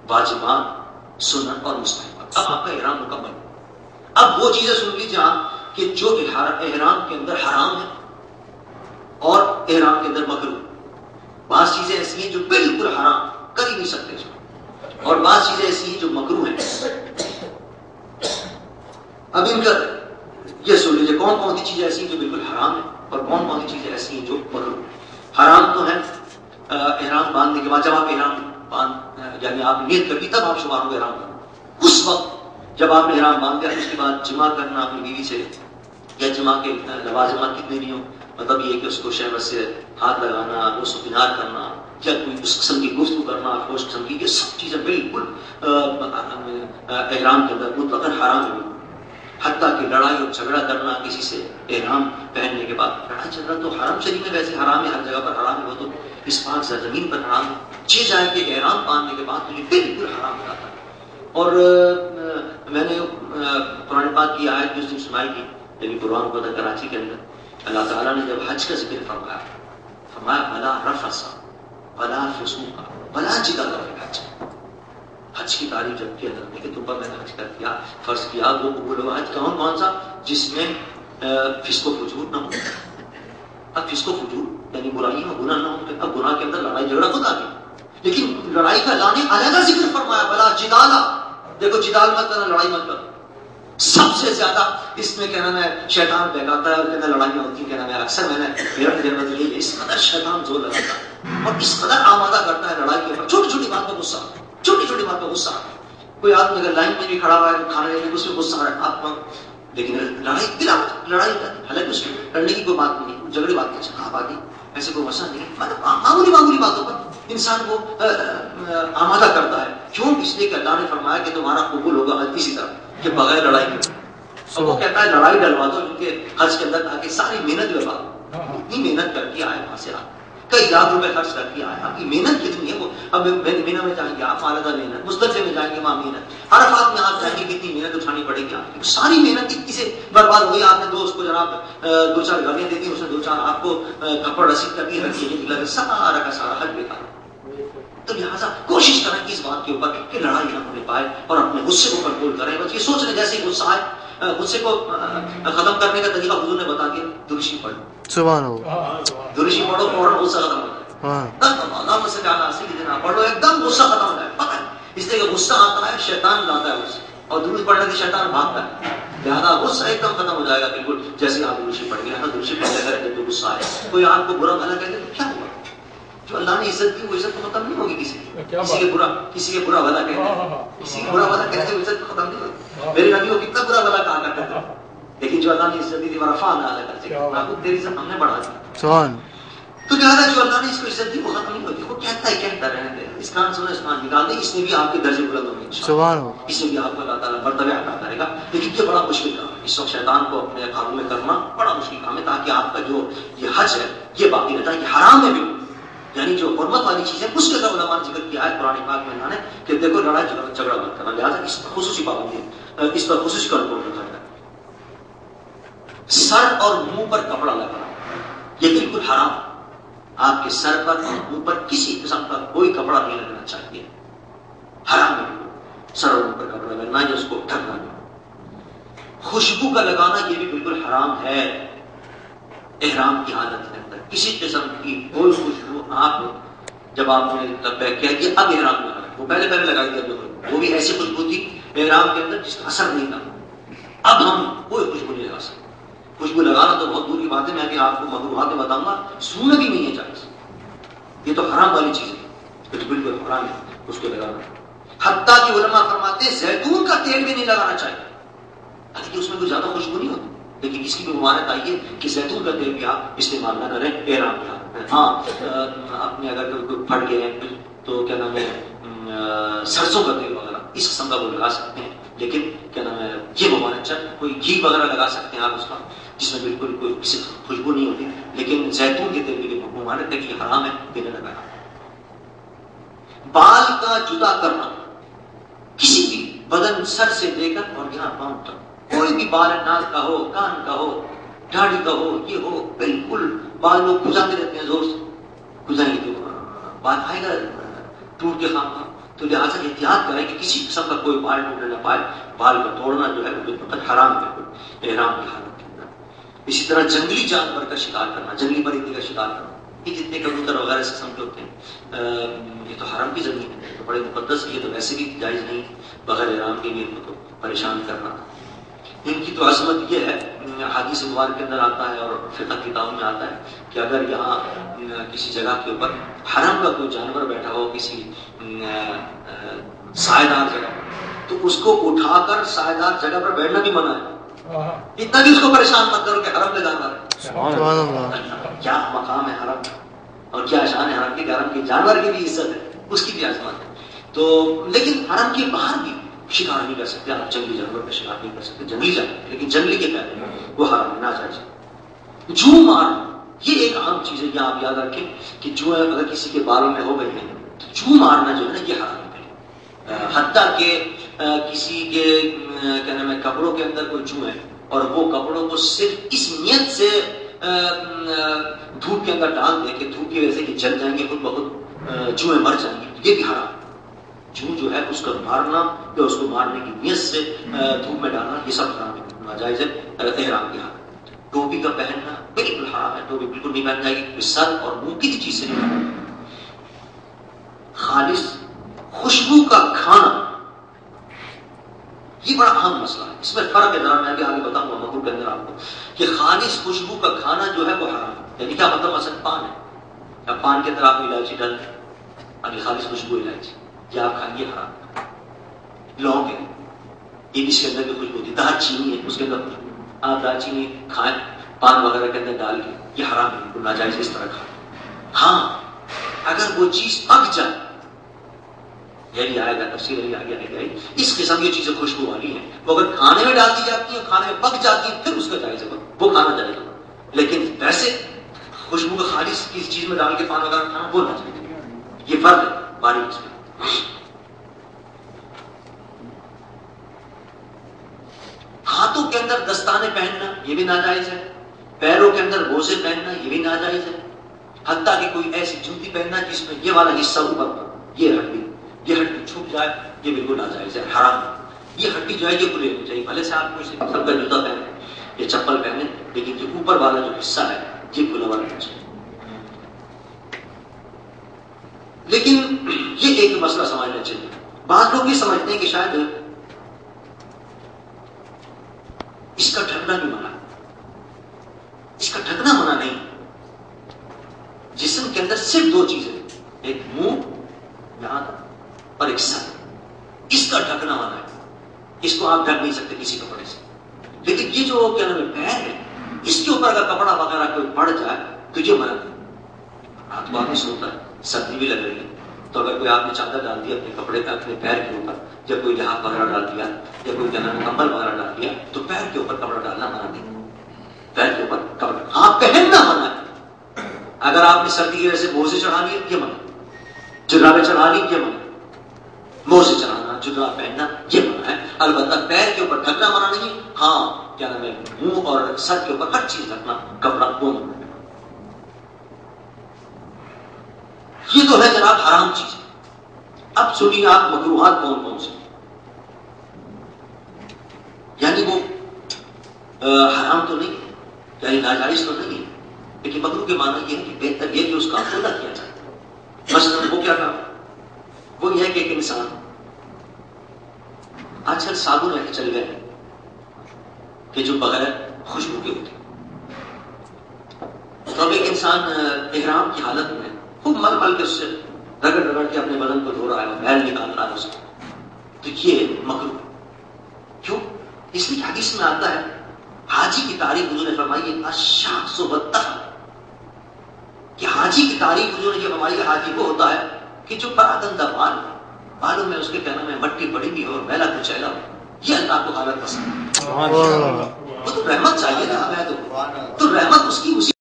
واجبات، سنت اور مستحبات. اب آپ کا احرام مکمل. اب وہ چیزیں سن لیجیے آپ کہ جو احرام کے اندر حرام ہے اور احرام کے اندر مکروہ. بعض چیزیں ایسی ہیں جو بالکل حرام کر ہی نہیں سکتے اس میں، اور بعض چیزیں ایسی ہیں جو مکروہ ہیں. اب ان کا یہ سن لیجیے کون کون سی چیزیں ایسی ہیں جو بالکل حرام ہیں اور کون کون سی چیزیں ایسی ہیں جو مکروہ. حرام تو ہے احرام باندھنے کے بعد، جب آپ احرام یعنی آپ نیت کرتی تب آپ شمار کو احرام کرنا. اس وقت جب آپ نے احرام باندھ دیا اس کے بعد جماع کرنا اپنی بیوی سے، یا جماع کے لوازمات کتنے نہیں ہو، مطلب یہ کہ اس کو شہوت سے ہاتھ لگانا، اس کو کنار کرنا، یا کوئی اس قسم کی گفتگو کرنا خوش قسم کی، یہ سب چیزیں بالکل احرام کے اندر مطلقاً حرام ہے. حتیٰ کہ لڑائی اور جھگڑا کرنا کسی سے احرام پہننے کے بعد، لڑائی جھگڑا تو حرام شریف میں ویسے حرام ہے، ہر جگہ پر حرام ہے، وہ تو اس پاک زمین پر حرام ہے. یہ جائے کہ احرام باندھنے کے بعد تو یہ بالکل حرام ہو جاتا ہے. اور میں نے قرآن پاک کی آیت جس دن سنائی تھی یعنی قرآن کو کراچی کے اندر اللہ تعالیٰ نے جب حج کا ذکر فرمایا بلا رفث بلا فسوق بلا جدال فی الحج. حج کی تعریف جب کی حضرت نے کہ تم پر میں نے حج کر دیا، فرض کیا، وہ قبول ہوا. حج کون سا؟ جس میں فسق و فجور نہ ہو. اب فسق و فجور یعنی برائیاں اور گناہ نہ ہو. اب گناہ کے اندر لڑائی جھگڑا خود آ گیا، لیکن لڑائی کا لانے علیحدہ ذکر فرمایا بلا جدالا. دیکھو جدال مت کرنا، لڑائی مت کرنا. سب سے زیادہ اس میں کہنا ہے شیطان بہکاتا ہے اور کہنا لڑائیاں ہوتی ہیں. کہنا ہے اکثر میں نے میرا تجربہ یہ اس قدر شیطان زور لگاتا ہے اور اس قدر آمادہ کرتا ہے لڑائی کے اوپر. چھوٹی چھوٹی بات پر غصہ، چھوٹی چھوٹی بات پر غصہ. کوئی آدمی اگر لائن میں بھی کھڑا ہوا ہے کھانے میں اس میں غصہ آ رہا ہے آپ کو، لیکن لڑائی بلا لڑائی حالانکہ اس میں لڑنے کی کوئی بات نہیں، جھگڑی بات نہیں، کہاں بات نہیں، ایسے کوئی مسئلہ نہیں. مطلب معمولی باتوں پر انسان کو آمادہ کرتا ہے. کیوں؟ اس لیے کہ اللہ نے فرمایا کہ تمہارا قبول ہوگا حج اسی طرح کہ بغیر لڑائی کے. اور وہ کہتا ہے لڑائی ڈلوا دو کیونکہ حج کے اندر تاکہ ساری محنت لگا دو. اتنی محنت کر کے آئے وہاں سے آپ کئی لاکھ روپے خرچ کر کے آئے، آپ کی محنت کتنی ہے. وہ اب مینا میں جائیں گے آپ مالدہ محنت، مزدلفے میں جائیں گے وہاں محنت، عرفات میں آپ جائیں گے کتنی محنت اٹھانی پڑے گی آپ کی. ساری محنت اتنی سے برباد ہوئی. آپ نے دو اس کو جناب 2-4 گاڑیاں دے دی، اس نے 2-4 آپ کو کپڑ رسید کر دی، رکھیے سارا کا سارا حج بیکار. تو لہٰذا کوشش کریں کہ اس بات کے اوپر کہ لڑائی نہ ہونے پائے اور اپنے غصے کو کنٹرول کریں. بس یہ سوچ لیں جیسے غصہ آئے غصے کو ختم کرنے کا طریقہ حضور نے بتا دیا، درشی پڑھو. سبحان اللہ. درشی پڑھو فوراً غصہ ختم ہو جائے. اللہ سے کہنا سیدنا پڑھو ایک دم غصہ ختم ہو جائے. پتہ ہے اس لیے کہ غصہ آتا ہے شیطان لاتا ہے غصہ، اور درود پڑھنے سے شیطان بھاگتا ہے. لہٰذا غصہ ایک دم ختم ہو جائے گا بالکل جیسے آپ درشی پڑھ گئے. درشی پڑھنے کا جب غصہ آئے کوئی آپ کو برا بھلا کہتے تو کیا ہوا؟ جو اللہ نے عزت کی وہ عزت تو ختم نہیں ہوگی. کسی کے برا بھلا کہنے سے عزت ختم نہیں ہوگی. میرے نبی کو کتنا برا بھلا کہا کرتے تھے، لیکن جو اللہ نے عزت دی تھی رفعنا لک، تیری عزت ہم نے بڑھا دی. تو لہٰذا جو اللہ نے اس کو عزت دی وہ ختم نہیں ہوتی. وہ کہتا ہے کہتا رہنے دے، اس کان سنو اس کان نکال دے، اس میں بھی آپ کے درجے بلند ہوں گے، اس میں بھی آپ کو اللہ تعالیٰ مرتبہ عطا کرے گا. لیکن یہ بڑا مشکل کام ہے اس وقت شیطان کو اپنے قابو میں کرنا بڑا مشکل کام ہے، تاکہ آپ کا جو یہ حج ہے یہ باقی رہتا ہے کہ حرام ہے بالکل. یعنی جو حرمت والی چیز ہے اس کے اندر علماء نے ذکر کیا ہے قرآن پاک میں انہوں نے کہ دیکھو لڑائی جھگڑا مت کرنا. لہٰذا اس پر خصوصی پابندی ہے، اس پر خصوصی کنٹرول رکھا جائے. سر اور منہ پر کپڑا لگانا یہ بالکل حرام. آپ کے سر پر اور منہ پر کسی قسم کا کوئی کپڑا نہیں لگنا چاہیے، حرام ہے بالکل. سر اور منہ پر کپڑا لگنا یا اس کو ڈھکنا نہیں. خوشبو کا لگانا یہ بھی بالکل حرام ہے. احرام کی حالت کے اندر کسی قسم کی کوئی خوشبو آپ جب آپ نے لبیک کہہ دیا اب احرام میں لگا، وہ پہلے لگائی دیا وہ بھی ایسی خوشبو تھی احرام کے اندر جس کا اثر نہیں تھا. اب ہم کوئی خوشبو نہیں لگا سکتے. خوشبو لگانا تو بہت دور کی بات ہے، میں بھی آپ کو مکروہات میں بتاؤں گا، سونا بھی نہیں ہے جائز. یہ تو حرام والی چیز ہے، یہ تو بالکل حرام ہے اس کو لگانا. حتیٰ کہ علماء فرماتے ہیں زیتون کا تیل بھی نہیں لگانا چاہیے، حالانکہ اس میں کوئی زیادہ خوشبو نہیں ہوتی، لیکن اس کی بھی ممانعت آئی ہے کہ زیتون کا تیل بھی آپ استعمال نہ کریں احرام کے حالت. ہاں اپنے اگر پھٹ گئے ہیں تو کیا نام ہے سرسوں کا تیل وغیرہ اس قسم کا وہ لگا سکتے ہیں، لیکن کیا نام ہے یہ ممانعت چاہیے. کوئی گھی وغیرہ لگا سکتے ہیں آپ اس کا جس میں بالکل کوئی کسی خوشبو نہیں ہوتی، لیکن زیتون کے تیل کی ممانعت ہے کہ یہ حرام ہے یہ نہ لگانا. بال کا جدا کرنا کسی بھی بدن سر سے لے کر اور یہاں پاؤں تک کوئی بھی بال ناک کا ہو، کان کا ہو، داڑھی کا ہو، یہ ہو بالکل بال لوگ گزاتے رہتے ہیں زور سے گزائیں گے تو بال آئے گا ٹوٹ کے خام تو لہٰذا احتیاط کریں کہ کسی قسم کا کوئی بال ٹوٹنے نہ پائے. بال کا توڑنا جو ہے وہ فقط حرام ہے احرام کی حالت کے اندر. اسی طرح جنگلی جانور کا شکار کرنا, جنگلی پرندے کا شکار کرنا, یہ جتنے کبوتر وغیرہ سے سمجھ ہوتے ہیں یہ تو حرم کی زمین ہے, تو بڑے مقدس, یہ تو ویسے بھی جائز نہیں بغیر احرام کے بھی ان کو پریشان کرنا. ان کی تو عظمت یہ ہے, حدیث مبارک کے اندر آتا ہے اور فقہ کتابوں میں آتا ہے کہ اگر یہاں کسی جگہ کے اوپر حرم کا کوئی جانور بیٹھا ہو کسی سائیدار جگہ تو اس کو اٹھا کر سائیدار جگہ پر بیٹھنا بھی منع ہے. اتنا بھی اس کو پریشان مت کرو کہ حرم کا جانور ہے. کیا مقام ہے حرم اور کیا شان ہے حرم کی, حرم کے جانور کی بھی عزت ہے, اس کی بھی عظمت ہے. تو لیکن حرم کے باہر بھی شکار نہیں کر سکتے آپ, جنگلی جانور کا شکار نہیں کر سکتے, جنگلی جانور, لیکن جنگلی کے پہلے وہ حرام ہے, ناجائز. جو مارنا یہ ایک اہم چیز ہے, یہ آپ یاد رکھیں کہ جو اگر کسی کے بالوں میں ہو گئی ہے تو جو مارنا جو ہے نا یہ حرام ہے. حتیٰ کہ کسی کے کیا نام ہے کپڑوں کے اندر کوئی جو ہے اور وہ کپڑوں کو صرف اس نیت سے دھوپ کے اندر ڈال دے کہ دھوپ کی وجہ سے کہ جل جائیں گے خود بخود جوئیں مر جائیں گے, یہ بھی حرام. جو ہے اس کا مارنا یا اس کو مارنے کی نیت سے دھوپ میں ڈالنا یہ سب حرام ہے, ناجائز ہے احرام کی حالت. ٹوپی کا پہننا بالکل حرام ہے, ٹوپی بالکل نہیں پہن جائے گی, سر اور منہ کی چیز سے نہیں پہننا. خالص خوشبو کا کھانا یہ بڑا اہم مسئلہ ہے, اس میں فرق ہے, ذرا میں بھی آگے بتاؤں گا مکروہ کے اندر آپ کو کہ خالص خوشبو کا کھانا جو ہے وہ حرام ہے. یعنی کیا مطلب, مثلا پان ہے, اب پان کے اندر آپ الائچی ڈال دیں, ابھی خالص خوشبو الائچی کیا آپ کھائیں, یہ حرام. لونگ ہے, یہ اس کے اندر بھی خوشبو ہوتی ہے. دال چینی ہے, اس کے اندر خوشبو, آپ دال چینی کھائیں پان وغیرہ کے اندر ڈال کے, یہ حرام ہے, بالکل ناجائز اس طرح کھائیں. ہاں اگر وہ چیز پک جائے, یہی آئے گا تفصیل یہی آگے آئے گا, اس قسم کی چیزیں خوشبو والی ہیں وہ اگر کھانے میں ڈال دی جاتی ہیں, کھانے میں پک جاتی ہیں, پھر اس کا جائز ہے, وہ کھانا جائے گا. لیکن ویسے خوشبو کا خالص کسی چیز میں ڈال کے پان وغیرہ کھانا وہ نہ چاہیے, یہ فرق ہے باریک اس میں. ہاتھوں کے اندر دستانے پہننا یہ بھی ناجائز ہے, پیروں کے اندر موزے پہننا یہ بھی ناجائز ہے, حتیٰ کہ کوئی ایسی جوتی پہننا جس میں یہ والا حصہ اوپر یہ ہڈی چھپ جائے, یہ بالکل ناجائز ہے, حرام ہے. یہ ہڈی جو ہے یہ کھلے ہونی چاہیے, بھلے سے آپ کو سب کا جوتا پہنے یا چپل پہنے, لیکن جو اوپر والا جو حصہ ہے یہ کھلا ہوا رہنا چاہیے. لیکن یہ ایک مسئلہ سمجھنا چاہیے. بعض لوگ یہ سمجھتے ہیں کہ شاید اس کا ڈھکنا بھی منع, اس کا ڈھکنا منع نہیں. جسم کے اندر صرف دو چیزیں, ایک منہ یہاں تک اور ایک سر, اس کا ڈھکنا منع ہے. اس کو آپ ڈھک نہیں سکتے کسی کپڑے سے. لیکن یہ جو کیا نام ہے پیر ہے, اس کے اوپر اگر کپڑا وغیرہ کوئی پڑ جائے تو یہ منع نہیں. رات کو آدمی سوتا ہے, سردی بھی لگ رہی ہے, تو اگر کوئی آپ نے چادر ڈال دیا اپنے کپڑے پہ اپنے پیر کے اوپر, یا کوئی لحاف وغیرہ ڈال دیا یا کوئی کیا نام ہے کمبل وغیرہ ڈال دیا, تو پیر کے اوپر کپڑا ڈالنا منع نہیں. پیر کے اوپر کپڑا ہاں پہننا منع ہے. اگر آپ نے سردی کی وجہ سے موزے چڑھا لیے یہ منع, جرابیں چڑھا لی یہ منع, موزے چڑھانا جراب پہننا یہ منع ہے. البتہ پیر کے اوپر ڈھکنا منع نہیں. ہاں کیا نام ہے منہ اور سر کے اوپر ہر چیز ڈھکنا کپڑا وہ منع ہے. یہ تو ہے جناب حرام چیز. اب سنیے آپ مکروہات کون کون سے, یعنی وہ حرام تو نہیں, یعنی ناجائز تو نہیں ہے, لیکن مکروہ کے معنی یہ ہے کہ بہتر یہ کہ اس کام کو نہ کیا جائے. مثلا وہ کیا کام, وہ یہ ہے کہ ایک انسان, آج کل صابن ایسے چل گئے ہیں کہ جو بغیر خوشبو کے ہوتے, تو اب ایک انسان احرام کی حالت میں خوب مل مل کے اس سے رگڑ رگڑ کے اپنے بدن کو دھو رہا ہے اور میل نکال رہا ہے اس کو, تو یہ مکروہ. کیوں؟ اس لیے حدیث میں آتا ہے, حاجی کی تعریف حضور نے فرمائی ہے الشخص والطفل, کہ حاجی کی تعریف حضور نے یہ فرمائی ہے, حاجی وہ ہوتا ہے کہ جو بڑا گندا بال, بالوں میں اس کے کہنا میں مٹی پڑی ہوئی ہو اور میلا کچیلا ہو, یہ اللہ کو حالت پسند ہے. وہ تو رحمت چاہیے نا, میں تو رحمت اس کی اسی